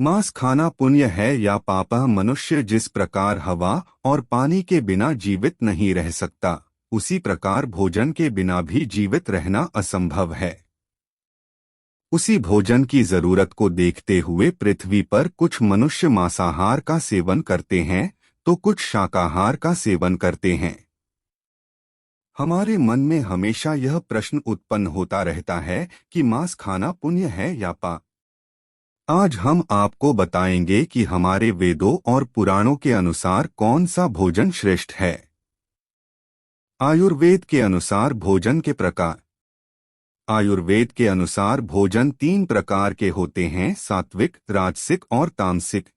मांस खाना पुण्य है या पाप? मनुष्य जिस प्रकार हवा और पानी के बिना जीवित नहीं रह सकता, उसी प्रकार भोजन के बिना भी जीवित रहना असंभव है। उसी भोजन की जरूरत को देखते हुए पृथ्वी पर कुछ मनुष्य मांसाहार का सेवन करते हैं तो कुछ शाकाहार का सेवन करते हैं। हमारे मन में हमेशा यह प्रश्न उत्पन्न होता रहता है कि मांस खाना पुण्य है या पाप। आज हम आपको बताएंगे कि हमारे वेदों और पुराणों के अनुसार कौन सा भोजन श्रेष्ठ है। आयुर्वेद के अनुसार भोजन के प्रकार। आयुर्वेद के अनुसार भोजन 3 प्रकार के होते हैं: सात्विक, राजसिक और तामसिक।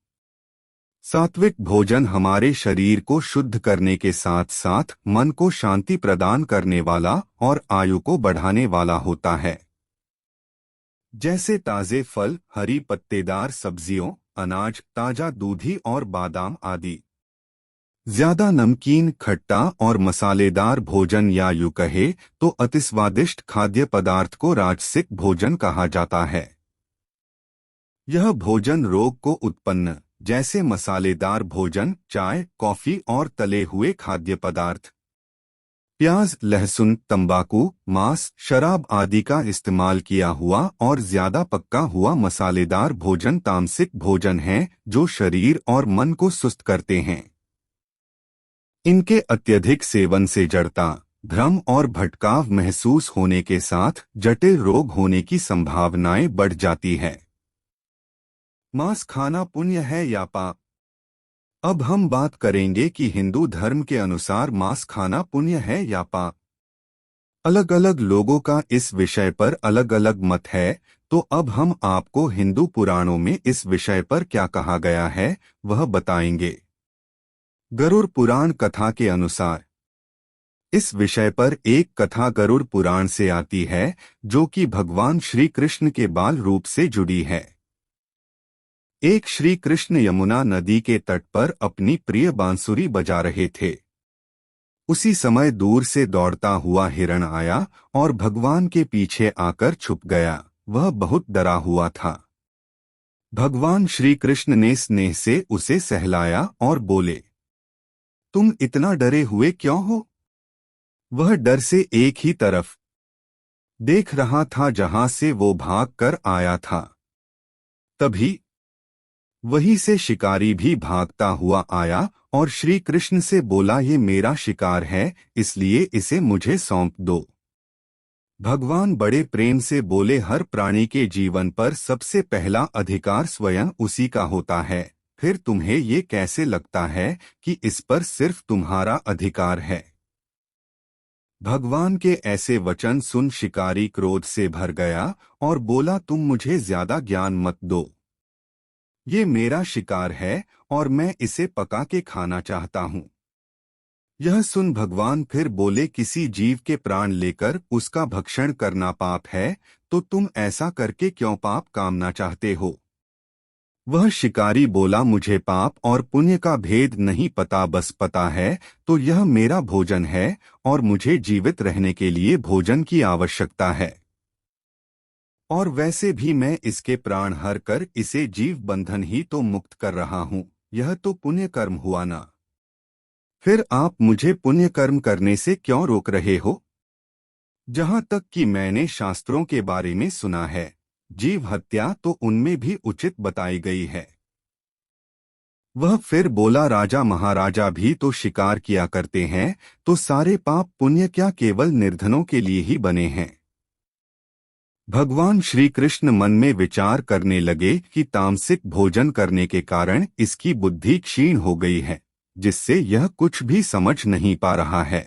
सात्विक भोजन हमारे शरीर को शुद्ध करने के साथ साथ मन को शांति प्रदान करने वाला और आयु को बढ़ाने वाला होता है। जैसे ताजे फल, हरी पत्तेदार सब्जियों, अनाज, ताजा दूधी और बादाम आदि। ज्यादा नमकीन, खट्टा और मसालेदार भोजन या यूं कहे तो अतिस्वादिष्ट खाद्य पदार्थ को राजसिक भोजन कहा जाता है। यह भोजन रोग को उत्पन्न, जैसे मसालेदार भोजन, चाय, कॉफी और तले हुए खाद्य पदार्थ, प्याज, लहसुन, तंबाकू, मांस, शराब आदि का इस्तेमाल किया हुआ और ज्यादा पक्का हुआ मसालेदार भोजन तामसिक भोजन है जो शरीर और मन को सुस्त करते हैं। इनके अत्यधिक सेवन से जड़ता, भ्रम और भटकाव महसूस होने के साथ जटिल रोग होने की संभावनाएं बढ़ जाती है। मांस खाना पुण्य है या पाप? अब हम बात करेंगे कि हिंदू धर्म के अनुसार मांस खाना पुण्य है या पाप। अलग अलग लोगों का इस विषय पर अलग अलग मत है, तो अब हम आपको हिंदू पुराणों में इस विषय पर क्या कहा गया है वह बताएंगे। गरुड़ पुराण कथा के अनुसार इस विषय पर एक कथा गरुड़ पुराण से आती है जो कि भगवान श्री कृष्ण के बाल रूप से जुड़ी है। एक श्री कृष्ण यमुना नदी के तट पर अपनी प्रिय बांसुरी बजा रहे थे। उसी समय दूर से दौड़ता हुआ हिरण आया और भगवान के पीछे आकर छुप गया। वह बहुत डरा हुआ था। भगवान श्री कृष्ण ने स्नेह से उसे सहलाया और बोले, तुम इतना डरे हुए क्यों हो? वह डर से एक ही तरफ देख रहा था जहां से वो भाग कर आया था। तभी वहीं से शिकारी भी भागता हुआ आया और श्री कृष्ण से बोला, ये मेरा शिकार है, इसलिए इसे मुझे सौंप दो। भगवान बड़े प्रेम से बोले, हर प्राणी के जीवन पर सबसे पहला अधिकार स्वयं उसी का होता है, फिर तुम्हें ये कैसे लगता है कि इस पर सिर्फ तुम्हारा अधिकार है? भगवान के ऐसे वचन सुन शिकारी क्रोध से भर गया और बोला, तुम मुझे ज्यादा ज्ञान मत दो। ये मेरा शिकार है और मैं इसे पका के खाना चाहता हूँ। यह सुन भगवान फिर बोले, किसी जीव के प्राण लेकर उसका भक्षण करना पाप है, तो तुम ऐसा करके क्यों पाप कामना चाहते हो? वह शिकारी बोला, मुझे पाप और पुण्य का भेद नहीं पता, बस पता है तो यह मेरा भोजन है और मुझे जीवित रहने के लिए भोजन की आवश्यकता है। और वैसे भी मैं इसके प्राण हर कर इसे जीव बंधन ही तो मुक्त कर रहा हूँ, यह तो पुण्य कर्म हुआ ना। फिर आप मुझे पुण्य कर्म करने से क्यों रोक रहे हो? जहाँ तक कि मैंने शास्त्रों के बारे में सुना है, जीव हत्या तो उनमें भी उचित बताई गई है। वह फिर बोला, राजा महाराजा भी तो शिकार किया करते हैं, तो सारे पाप पुण्य क्या केवल निर्धनों के लिए ही बने हैं? भगवान श्री कृष्ण मन में विचार करने लगे कि तामसिक भोजन करने के कारण इसकी बुद्धि क्षीण हो गई है, जिससे यह कुछ भी समझ नहीं पा रहा है।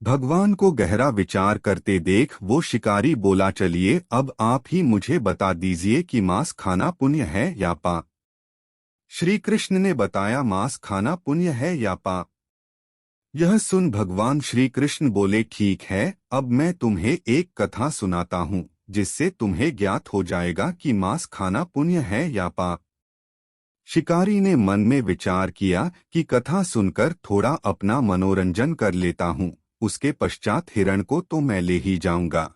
भगवान को गहरा विचार करते देख वो शिकारी बोला, चलिए अब आप ही मुझे बता दीजिए कि मांस खाना पुण्य है या पाप? श्री कृष्ण ने बताया, मांस खाना पुण्य है या पाप? यह सुन भगवान श्री कृष्ण बोले, ठीक है, अब मैं तुम्हें एक कथा सुनाता हूँ जिससे तुम्हें ज्ञात हो जाएगा कि मांस खाना पुण्य है या पाप। शिकारी ने मन में विचार किया कि कथा सुनकर थोड़ा अपना मनोरंजन कर लेता हूँ, उसके पश्चात हिरण को तो मैं ले ही जाऊंगा।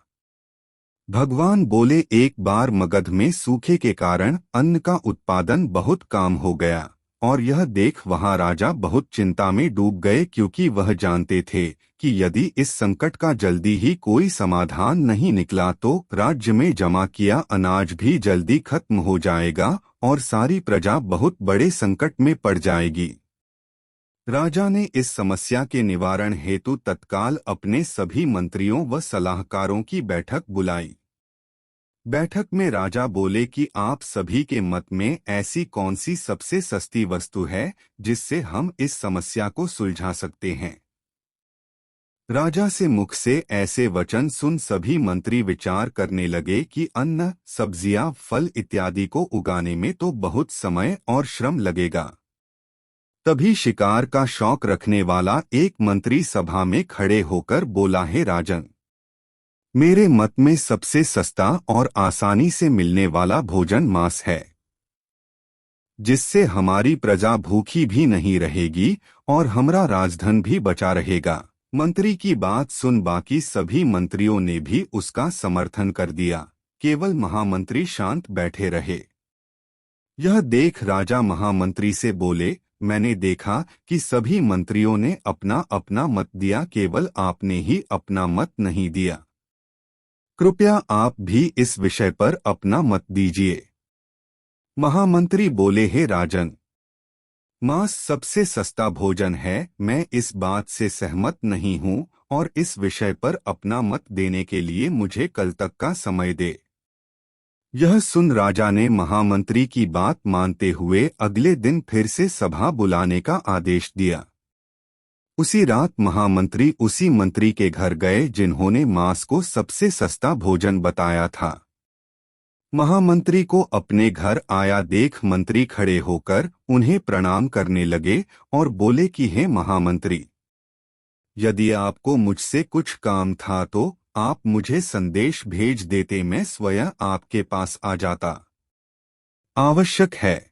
भगवान बोले, एक बार मगध में सूखे के कारण अन्न का उत्पादन बहुत कम हो गया और यह देख वहां राजा बहुत चिंता में डूब गए, क्योंकि वह जानते थे कि यदि इस संकट का जल्दी ही कोई समाधान नहीं निकला तो राज्य में जमा किया अनाज भी जल्दी खत्म हो जाएगा और सारी प्रजा बहुत बड़े संकट में पड़ जाएगी। राजा ने इस समस्या के निवारण हेतु तत्काल अपने सभी मंत्रियों व सलाहकारों की बैठक बुलाई। बैठक में राजा बोले कि आप सभी के मत में ऐसी कौन सी सबसे सस्ती वस्तु है जिससे हम इस समस्या को सुलझा सकते हैं। राजा से मुख से ऐसे वचन सुन सभी मंत्री विचार करने लगे कि अन्न, सब्जियां, फल इत्यादि को उगाने में तो बहुत समय और श्रम लगेगा। तभी शिकार का शौक रखने वाला एक मंत्री सभा में खड़े होकर बोला, हे राजन, मेरे मत में सबसे सस्ता और आसानी से मिलने वाला भोजन मांस है, जिससे हमारी प्रजा भूखी भी नहीं रहेगी और हमारा राजधन भी बचा रहेगा। मंत्री की बात सुन बाकी सभी मंत्रियों ने भी उसका समर्थन कर दिया, केवल महामंत्री शांत बैठे रहे। यह देख राजा महामंत्री से बोले, मैंने देखा कि सभी मंत्रियों ने अपना अपना मत दिया, केवल आपने ही अपना मत नहीं दिया। कृपया आप भी इस विषय पर अपना मत दीजिए। महामंत्री बोले, हे राजन, मांस सबसे सस्ता भोजन है, मैं इस बात से सहमत नहीं हूँ और इस विषय पर अपना मत देने के लिए मुझे कल तक का समय दे। यह सुन राजा ने महामंत्री की बात मानते हुए अगले दिन फिर से सभा बुलाने का आदेश दिया। उसी रात महामंत्री उसी मंत्री के घर गए जिन्होंने मांस को सबसे सस्ता भोजन बताया था। महामंत्री को अपने घर आया देख मंत्री खड़े होकर उन्हें प्रणाम करने लगे और बोले कि हे महामंत्री, यदि आपको मुझसे कुछ काम था तो आप मुझे संदेश भेज देते, मैं स्वयं आपके पास आ जाता। आवश्यक है।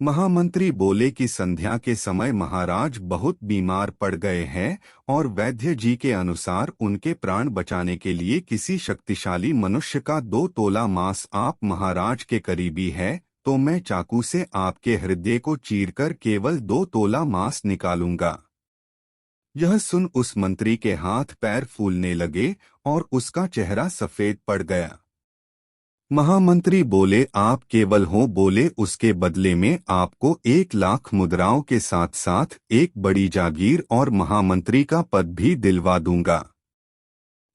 महामंत्री बोले कि संध्या के समय महाराज बहुत बीमार पड़ गए हैं और वैद्य जी के अनुसार उनके प्राण बचाने के लिए किसी शक्तिशाली मनुष्य का 2 तोला मांस आप महाराज के करीबी है, तो मैं चाकू से आपके हृदय को चीरकर केवल 2 तोला मांस निकालूंगा। यह सुन उस मंत्री के हाथ पैर फूलने लगे और उसका चेहरा सफेद पड़ गया। महामंत्री बोले, आप केवल हो? बोले, उसके बदले में आपको 1 लाख मुद्राओं के साथ साथ एक बड़ी जागीर और महामंत्री का पद भी दिलवा दूंगा।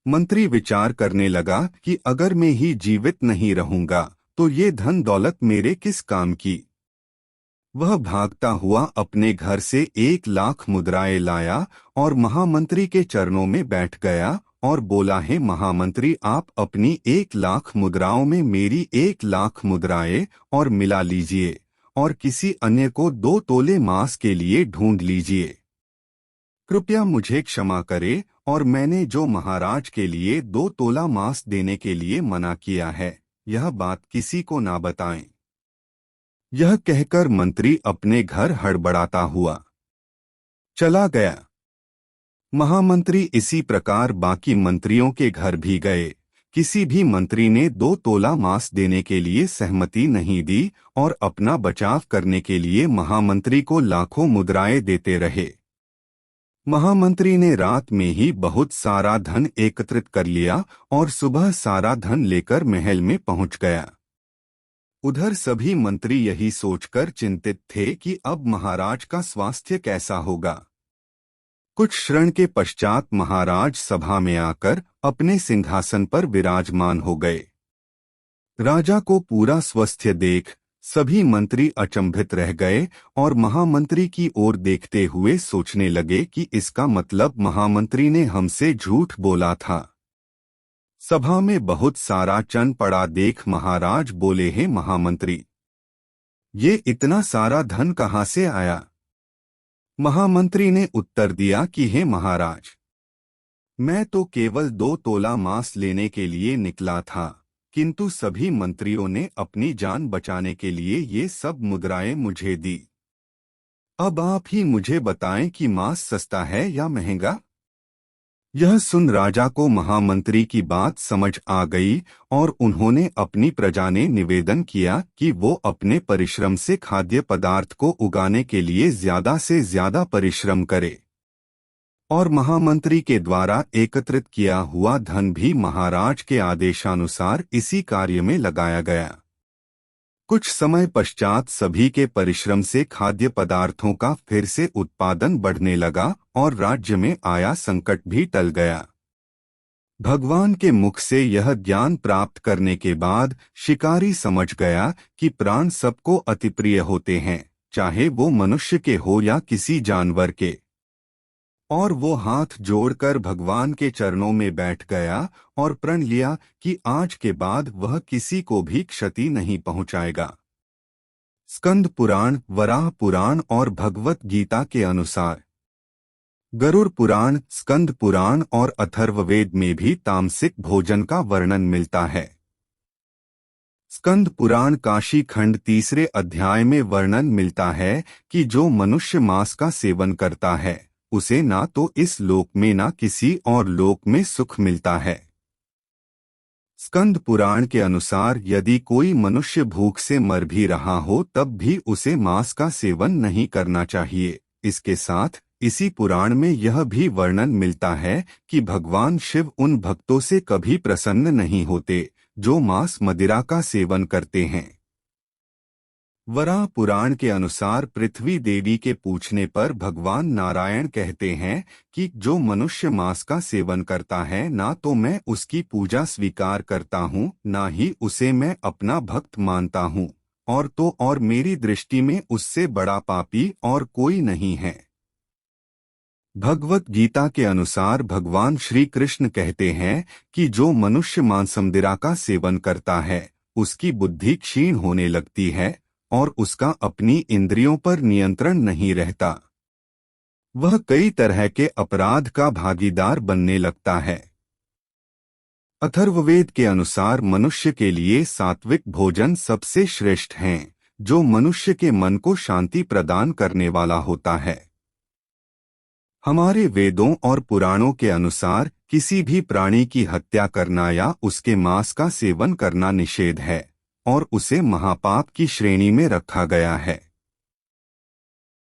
मंत्री विचार करने लगा कि अगर मैं ही जीवित नहीं रहूंगा तो ये धन दौलत मेरे किस काम की। वह भागता हुआ अपने घर से 1 लाख मुद्राएं लाया और महामंत्री के चरणों में बैठ गया और बोला, हे महामंत्री, आप अपनी 1 लाख मुद्राओं में मेरी 1 लाख मुद्राएं और मिला लीजिए और किसी अन्य को 2 तोले मांस के लिए ढूंढ लीजिए। कृपया मुझे क्षमा करे और मैंने जो महाराज के लिए 2 तोला मांस देने के लिए मना किया है, यह बात किसी को ना बताएं। यह कहकर मंत्री अपने घर हड़बड़ाता हुआ चला गया। महामंत्री इसी प्रकार बाकी मंत्रियों के घर भी गए। किसी भी मंत्री ने 2 तोला मांस देने के लिए सहमति नहीं दी और अपना बचाव करने के लिए महामंत्री को लाखों मुद्राएं देते रहे। महामंत्री ने रात में ही बहुत सारा धन एकत्रित कर लिया और सुबह सारा धन लेकर महल में पहुंच गया। उधर सभी मंत्री यही सोचकर चिंतित थे कि अब महाराज का स्वास्थ्य कैसा होगा। कुछ क्षण के पश्चात महाराज सभा में आकर अपने सिंहासन पर विराजमान हो गए। राजा को पूरा स्वास्थ्य देख सभी मंत्री अचंभित रह गए और महामंत्री की ओर देखते हुए सोचने लगे कि इसका मतलब महामंत्री ने हमसे झूठ बोला था। सभा में बहुत सारा चन पड़ा देख महाराज बोले, हे महामंत्री, ये इतना सारा धन कहाँ से आया? महामंत्री ने उत्तर दिया कि हे महाराज, मैं तो केवल 2 तोला मांस लेने के लिए निकला था, किंतु सभी मंत्रियों ने अपनी जान बचाने के लिए ये सब मुद्राएं मुझे दी। अब आप ही मुझे बताएं कि मांस सस्ता है या महंगा। यह सुन राजा को महामंत्री की बात समझ आ गई और उन्होंने अपनी प्रजा ने निवेदन किया कि वो अपने परिश्रम से खाद्य पदार्थ को उगाने के लिए ज्यादा से ज्यादा परिश्रम करे। और महामंत्री के द्वारा एकत्रित किया हुआ धन भी महाराज के आदेशानुसार इसी कार्य में लगाया गया। कुछ समय पश्चात सभी के परिश्रम से खाद्य पदार्थों का फिर से उत्पादन बढ़ने लगा और राज्य में आया संकट भी टल गया। भगवान के मुख से यह ज्ञान प्राप्त करने के बाद शिकारी समझ गया कि प्राण सबको अति प्रिय होते हैं, चाहे वो मनुष्य के हो या किसी जानवर के। और वो हाथ जोड़कर भगवान के चरणों में बैठ गया और प्रण लिया कि आज के बाद वह किसी को भी क्षति नहीं पहुंचाएगा। स्कंद पुराण, वराह पुराण और भगवत गीता के अनुसार गरुड़ पुराण, स्कंद पुराण और अथर्ववेद में भी तामसिक भोजन का वर्णन मिलता है। स्कंद पुराण काशी खंड 3 अध्याय में वर्णन मिलता है कि जो मनुष्य मांस का सेवन करता है उसे ना तो इस लोक में ना किसी और लोक में सुख मिलता है। स्कंद पुराण के अनुसार यदि कोई मनुष्य भूख से मर भी रहा हो तब भी उसे मांस का सेवन नहीं करना चाहिए। इसके साथ इसी पुराण में यह भी वर्णन मिलता है कि भगवान शिव उन भक्तों से कभी प्रसन्न नहीं होते जो मांस मदिरा का सेवन करते हैं। वराह पुराण के अनुसार पृथ्वी देवी के पूछने पर भगवान नारायण कहते हैं कि जो मनुष्य मांस का सेवन करता है ना तो मैं उसकी पूजा स्वीकार करता हूँ, ना ही उसे मैं अपना भक्त मानता हूँ, और मेरी दृष्टि में उससे बड़ा पापी और कोई नहीं है। भगवत गीता के अनुसार भगवान श्री कृष्ण कहते हैं कि जो मनुष्य मांसमदिरा का सेवन करता है उसकी बुद्धि क्षीण होने लगती है और उसका अपनी इंद्रियों पर नियंत्रण नहीं रहता। वह कई तरह के अपराध का भागीदार बनने लगता है। अथर्ववेद के अनुसार मनुष्य के लिए सात्विक भोजन सबसे श्रेष्ठ हैं, जो मनुष्य के मन को शांति प्रदान करने वाला होता है। हमारे वेदों और पुराणों के अनुसार किसी भी प्राणी की हत्या करना या उसके मांस का सेवन करना निषेध है और उसे महापाप की श्रेणी में रखा गया है।